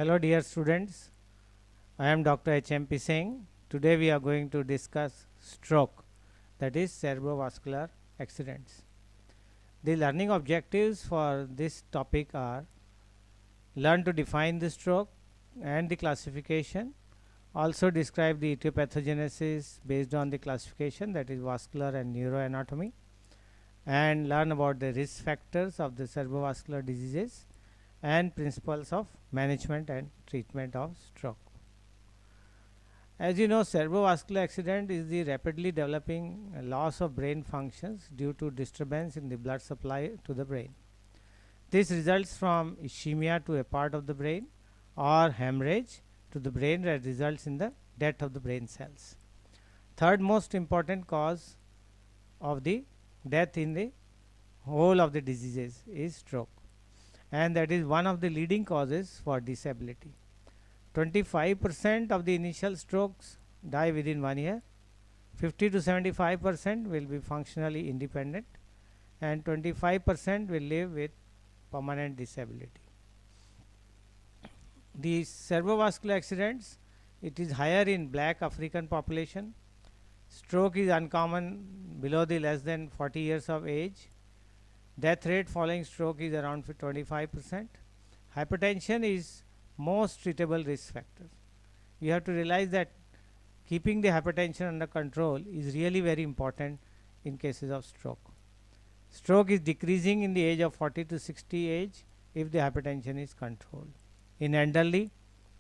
Hello dear students, I am Dr. H.M.P. Singh. Today we are going to discuss stroke, that is cerebrovascular accidents. The learning objectives for this topic are: learn to define the stroke and the classification, also describe the etiopathogenesis based on the classification, that is vascular and neuroanatomy, and learn about the risk factors of the cerebrovascular diseases and principles of management and treatment of stroke. As you know, cerebrovascular accident is the rapidly developing loss of brain functions due to disturbance in the blood supply to the brain. This results from ischemia to a part of the brain or hemorrhage to the brain that results in the death of the brain cells. Third most important cause of the death in the whole of the diseases is stroke, and that is one of the leading causes for disability. 25% of the initial strokes die within 1 year, 50 to 75% will be functionally independent, and 25% will live with permanent disability. The cerebrovascular accidents, it is higher in black African population. Stroke is uncommon below the less than 40 years of age. Death rate following stroke is around 25%. Hypertension is most treatable risk factor. You have to realize that keeping the hypertension under control is really very important in cases of stroke. Stroke is decreasing in the age of 40 to 60 age if the hypertension is controlled. In elderly,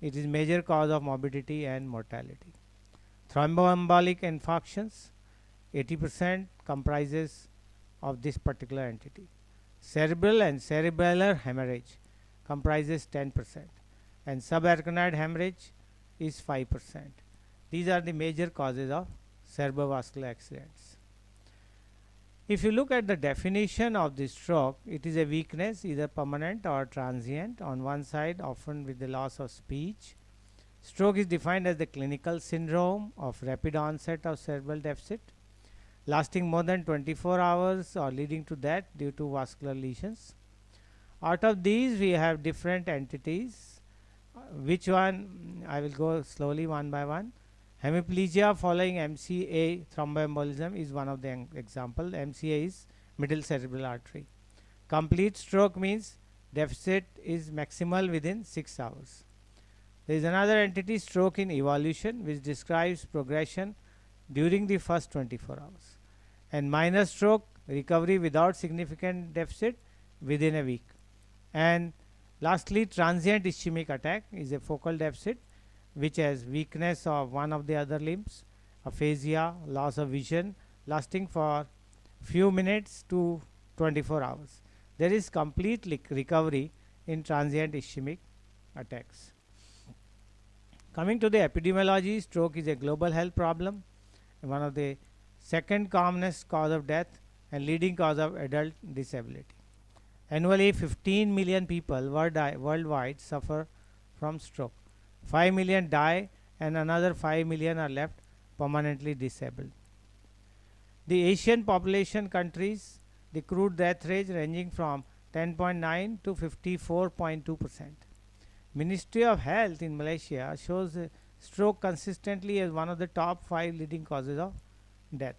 it is major cause of morbidity and mortality. Thromboembolic infarctions, 80% comprises of this particular entity. Cerebral and cerebellar hemorrhage comprises 10%, and subarachnoid hemorrhage is 5%. These are the major causes of cerebrovascular accidents. If you look at the definition of the stroke, it is a weakness, either permanent or transient, on one side, often with the loss of speech. Stroke is defined as the clinical syndrome of rapid onset of cerebral deficit, lasting more than 24 hours or leading to death due to vascular lesions. Out of these, we have different entities. Which one? I will go slowly one by one. Hemiplegia following MCA thromboembolism is one of the example. MCA is middle cerebral artery. Complete stroke means deficit is maximal within 6 hours. There is another entity, stroke in evolution, which describes progression during the first 24 hours. And minor stroke, recovery without significant deficit within a week. And lastly, transient ischemic attack is a focal deficit which has weakness of one of the other limbs, aphasia, loss of vision, lasting for few minutes to 24 hours. There is complete recovery in transient ischemic attacks. Coming to the epidemiology, stroke is a global health problem, one of the second commonest cause of death and leading cause of adult disability. Annually, 15 million people worldwide suffer from stroke. 5 million die and another 5 million are left permanently disabled. The Asian population countries, the crude death rate ranging from 10.9 to 54.2%. Ministry of Health in Malaysia shows stroke consistently as one of the top 5 leading causes of death.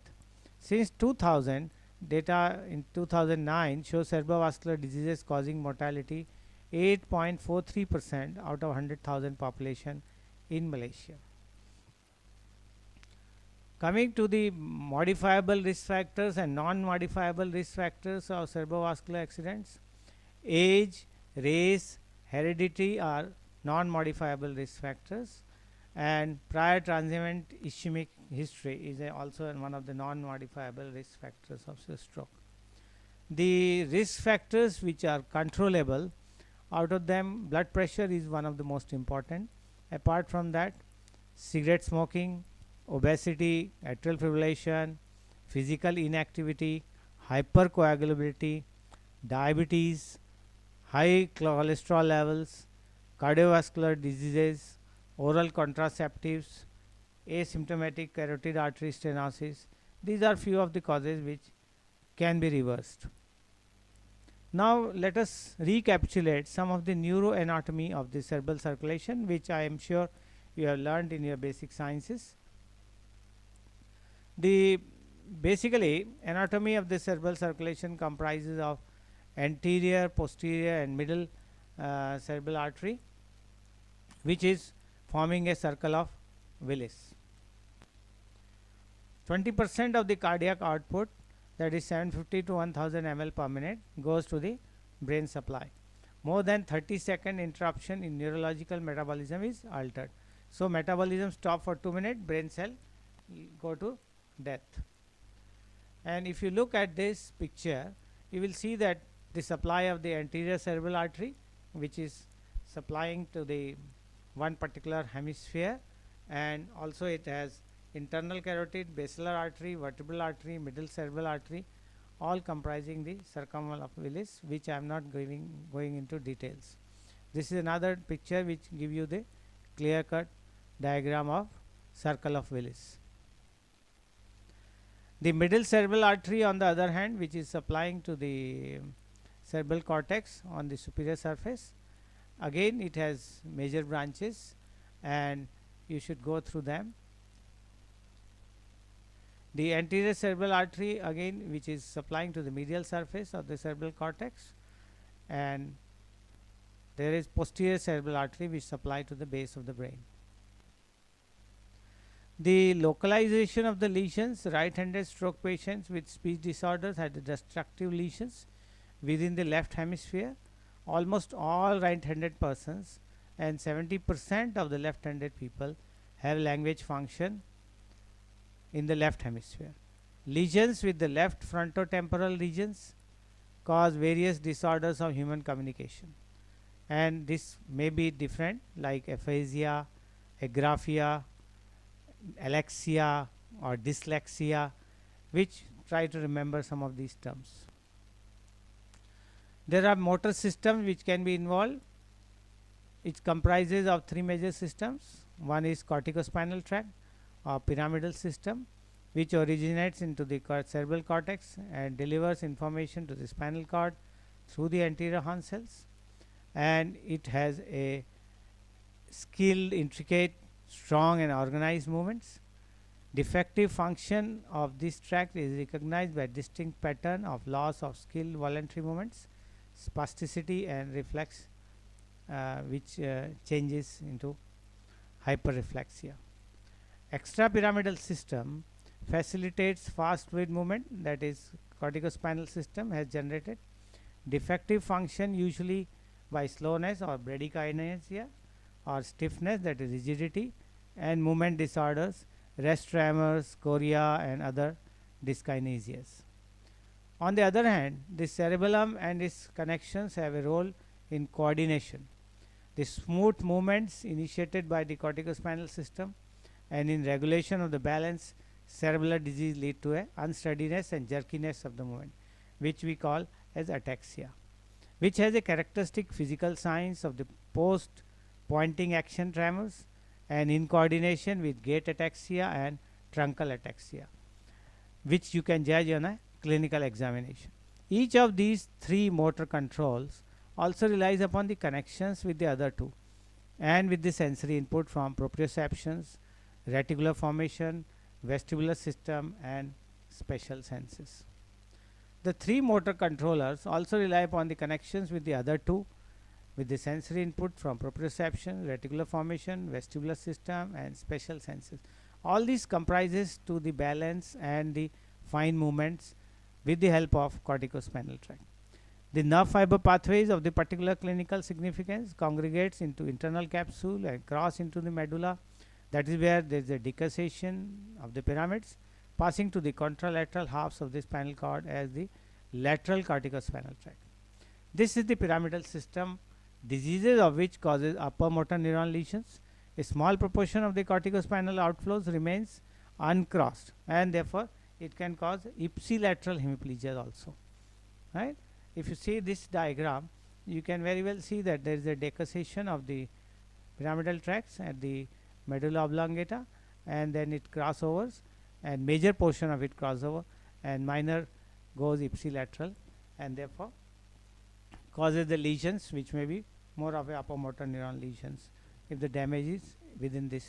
Since 2000, data in 2009 shows cerebrovascular diseases causing mortality 8.43% out of 100,000 population in Malaysia. Coming to the modifiable risk factors and non-modifiable risk factors of cerebrovascular accidents, age, race, heredity are non-modifiable risk factors, and prior transient ischemic history is also one of the non-modifiable risk factors of stroke. The risk factors which are controllable, out of them blood pressure is one of the most important. Apart from that, cigarette smoking, obesity, atrial fibrillation, physical inactivity, hypercoagulability, diabetes, high cholesterol levels, cardiovascular diseases, oral contraceptives, asymptomatic carotid artery stenosis. These are few of the causes which can be reversed. Now let us recapitulate some of the neuroanatomy of the cerebral circulation, which I am sure you have learned in your basic sciences. The basically anatomy of the cerebral circulation comprises of anterior, posterior and middle cerebral artery, which is forming a circle of Willis. 20% of the cardiac output, that is 750 to 1000 ml per minute, goes to the brain supply. More than 30-second interruption in neurological metabolism is altered. So metabolism stop for 2 minutes, brain cell go to death. And if you look at this picture, you will see that the supply of the anterior cerebral artery, which is supplying to the one particular hemisphere, and also it has internal carotid, basilar artery, vertebral artery, middle cerebral artery, all comprising the circumval of Willis, which I am not going into details. This is another picture which give you the clear cut diagram of circle of Willis. The middle cerebral artery, on the other hand, which is supplying to the cerebral cortex on the superior surface, again it has major branches and you should go through them. The anterior cerebral artery, again, which is supplying to the medial surface of the cerebral cortex, and there is posterior cerebral artery which supply to the base of the brain. The localization of the lesions, right-handed stroke patients with speech disorders had destructive lesions within the left hemisphere. Almost all right-handed persons and 70% of the left-handed people have language function in the left hemisphere. Lesions with the left frontotemporal regions cause various disorders of human communication, and this may be different, like aphasia, agraphia, alexia or dyslexia, which try to remember some of these terms. There are motor systems which can be involved. It comprises of three major systems. One is corticospinal tract or pyramidal system, which originates into the cerebral cortex and delivers information to the spinal cord through the anterior horn cells, and it has a skilled, intricate, strong and organized movements. Defective function of this tract is recognized by distinct pattern of loss of skilled voluntary movements, spasticity and reflex, which changes into hyperreflexia. Extrapyramidal system facilitates fast fluid movement, that is corticospinal system has generated. Defective function usually by slowness or bradykinesia, or stiffness, that is rigidity, and movement disorders, rest tremors, chorea and other dyskinesias. On the other hand, the cerebellum and its connections have a role in coordination. The smooth movements initiated by the corticospinal system and in regulation of the balance, cerebellar disease lead to a unsteadiness and jerkiness of the movement, which we call as ataxia, which has a characteristic physical signs of the post pointing action tremors and in coordination with gait ataxia and truncal ataxia, which you can judge on a clinical examination. Each of these three motor controls also relies upon the connections with the other two and with the sensory input from proprioceptions, reticular formation, vestibular system and special senses. The three motor controllers also rely upon the connections with the other two with the sensory input from proprioception, reticular formation, vestibular system and special senses. All these comprises to the balance and the fine movements with the help of corticospinal tract. The nerve fiber pathways of the particular clinical significance congregates into internal capsule and cross into the medulla. That is where there is a decussation of the pyramids passing to the contralateral halves of the spinal cord as the lateral corticospinal tract. This is the pyramidal system, diseases of which causes upper motor neuron lesions. A small proportion of the corticospinal outflows remains uncrossed, and therefore it can cause ipsilateral hemiplegia also. Right? If you see this diagram, you can very well see that there is a decussation of the pyramidal tracts at the medulla oblongata, and then it crossovers, and major portion of it crossover, and minor goes ipsilateral, and therefore causes the lesions which may be more of a upper motor neuron lesions if the damage is within this